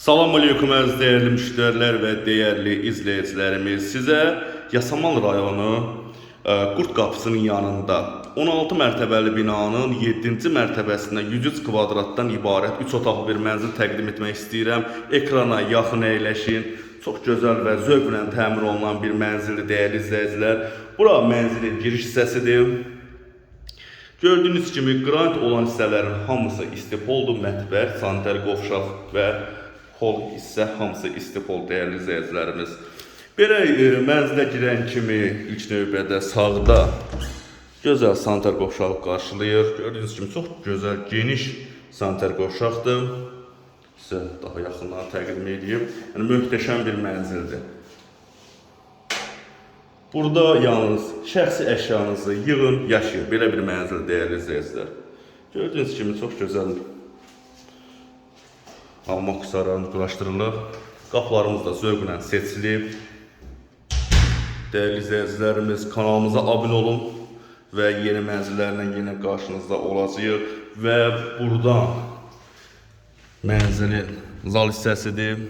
Salam aleyküm əziz değerli müştərilər və değerli izleyicilerimiz. Sizə Yasamal rayonu Qurt Qapısının yanında 16 mərtəbəli binanın 7-ci mərtəbəsində 103 kvadratdan ibarət 3 otaqlı bir mənzil təqdim etmək istəyirəm. Ekrana yaxın əyləşin. Çox gözəl və zövqlə təmir olunan bir mənzildir değerli izləyicilər. Bura mənzilin giriş hissəsidir. Gördüğünüz kimi qrant olan hissələrin hamısı istipoldur, mətbəx, sanitar qovşaq və hol hissə hamısı istipol değerli izləyicilərimiz. Belə mənzilə girən kimi ilk növbədə sağda gözəl sanitar qovşağı qarşılayır. Gördüğünüz kimi çox gözəl, geniş sanitar qovşaqdır. Sizə daha yaxından təqdim edeyim. Yəni möhtəşəm bir mənzildir. Burada yalnız şəxsi əşyanızı yığın, yaşayın. Belə bir mənzil değerli izləyicilər. Gördüğünüz kimi çox gözəl alma qusarlarını quraşdırılıb. Qapılarımız da zövqlə seçilib. Değerli izləyicilərimiz, kanalımıza abunə olun və yeni mənzillərlə yenə qarşınızda olacağıq. Və buradan mənzilin zal hissəsidir.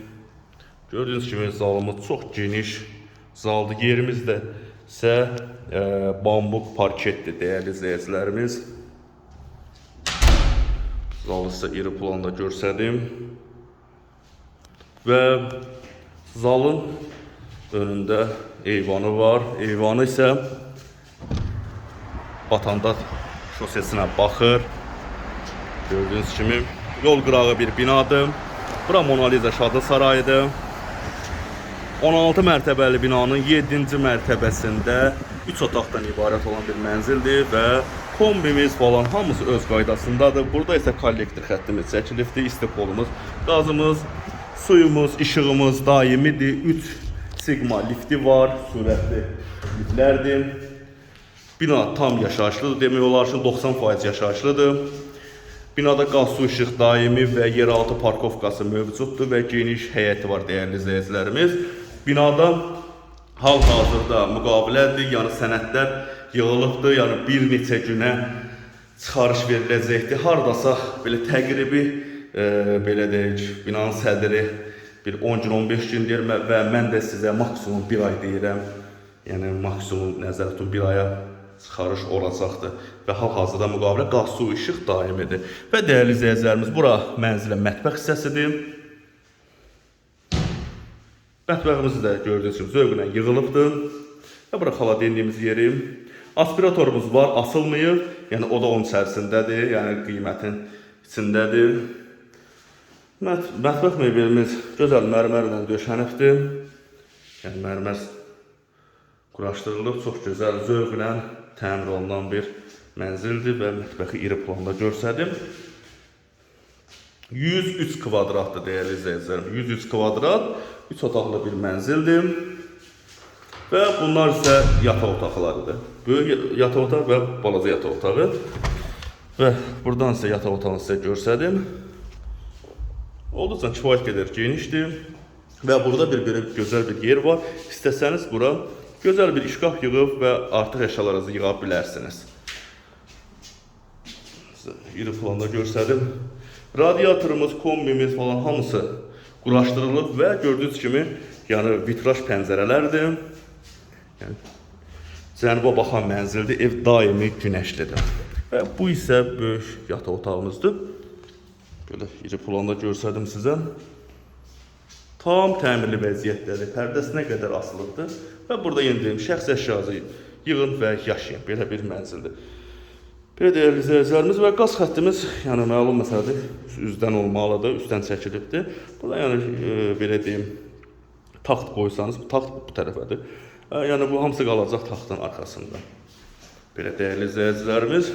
Gördüğünüz kimi zalımız çox geniş zaldır. Yerimiz də isə bambuk parketdir değerli izləyicilərimiz. Zalı sizə iri planda görsədim. Və zalın önündə eyvanı var. Eyvanı isə Batanda şosesinə baxır. Gördüğünüz kimi yol qırağı bir binadır. Bura Mona Lisa Şadı Sarayıdır. 16 mərtəbəli binanın 7-ci mərtəbəsində 3 otaqdan ibarət olan bir mənzildir və kombimiz falan hamısı öz qaydasındadır. Burada isə kollektor xəttimiz çəkilibdir, istipolumuz, qazımız, suyumuz, işığımız daimidir. 3 sigma lifti var, sürətli liftlərdir. Bina tam yaşayışlıdır, demək olar ki 90% yaşayışlıdır. Binada qaz, su, işıq daimi və yeraltı parkovkası mövcuddur və geniş həyəti var değerli izləyicilərimiz. Binada hal-hazırda müqavilədir, yəni sənədlər yığılıbdır, yəni bir neçə günə çıxarış veriləcəkdir. Hardasa belə təqribi belə deyək, binanın sədri bir 10 gün, 15 gün deyir və mən də sizə maksimum 1 ay deyirəm. Yəni maksimum nəzərdə tutun 1 aya çıxarış olacaqdır və hal-hazırda müqavilə qaz, su, işıq daimidir. Və değerli izləyicilərimiz, bura mənzilin mətbəx hissəsidir. Mətbəximiz də gördüyünüz kimi zövqlə yığılıbdır. Və bura xaladelniyimiz yeri. Aspiratorumuz var, asılmayıb. Yəni o da onun içərisindədir, yəni qiymətin içindədir. Mətbəx mebelimiz gözəl mərmərlə döşənibdir. Yəni mərmər quraşdırılıb, çox gözəl zövqlə təmir olunan bir mənzildir və mətbəxi iri planda görsədim. 103 kvadratdır değerli izləyicilərim. 103 kvadrat, 3 otaqlı bir mənzildir. Və bunlar isə yataq otaqlarıdır. Böyük yataq otağı və balaca yataq otağı. Və buradan isə yataq otağını sizə görsədim. Olduqca kifayət qədər genişdir. Və burada bir gözəl bir yer var. İstəsəniz bura gözəl bir işqaf yığıb və artıq əşyalarınızı yığa bilərsiniz. Sizə iri planda görsədim. Radiatorumuz, kombimiz falan hamısı quraşdırılıb və gördüyünüz kimi yəni vitraj pəncərələrdir. Yəni cənuba baxan mənzildir, ev daimi günəşlidir. Və bu isə böyük yataq otağımızdır. Belə iri planda görsədim sizə. Tam təmirli vəziyyətdədir, pərdəsinə qədər asılıbdır. Və burada yenə deyim, şəxsi əşyanızı yığın və yaşayın. Belə bir mənzildir. Belə değerli izləyicilərimiz və qaz xəttimiz, yəni məlum məsələdir, üzdən olmalıdır, üstdən çəkilibdir. Burada yəni belə deyim, taxt qoysanız, taxt bu tərəfədir. Yəni bu hamısı qalacaq taxtın arxasında. Belə değerli izləyicilərimiz,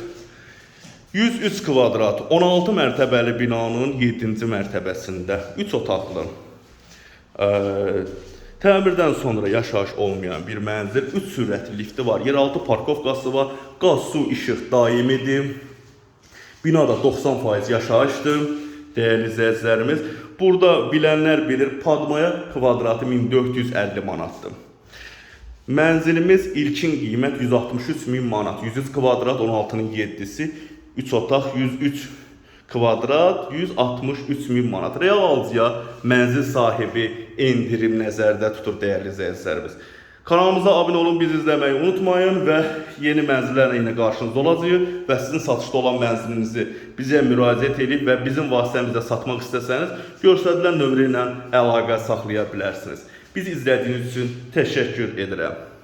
103 kvadrat, 16 mərtəbəli binanın 7-ci mərtəbəsində 3 otaqlı, təmirdən sonra yaşayış olmayan bir mənzil, 3 sürətli lifti var, yeraltı parkovkası var, qaz, su, işıq daimidir. Binada 90% yaşayışdır, değerli izləyicilərimiz. Burada bilənlər bilir, Padmaya kvadratı 1450 manatdır. Mənzilimiz ilkin qiymət 163 min manat, 103 kvadrat, 16'nın 7'si, 3 otaq, 103 Kvadrat 163 min manat. Real alıcıya mənzil sahibi endirim nəzərdə tutur dəyərli izləyicilərimiz. Kanalımıza abunə olun, bizi izləməyi unutmayın və yeni mənzillərlə yenə qarşınızda olacağıq və sizin satışda olan mənzilinizi bizə müraciət edib və bizim vasitəmizlə satmaq istəsəniz göstərilən nömrə ilə əlaqə saxlaya bilərsiniz. Bizi izlədiyiniz üçün təşəkkür edirəm.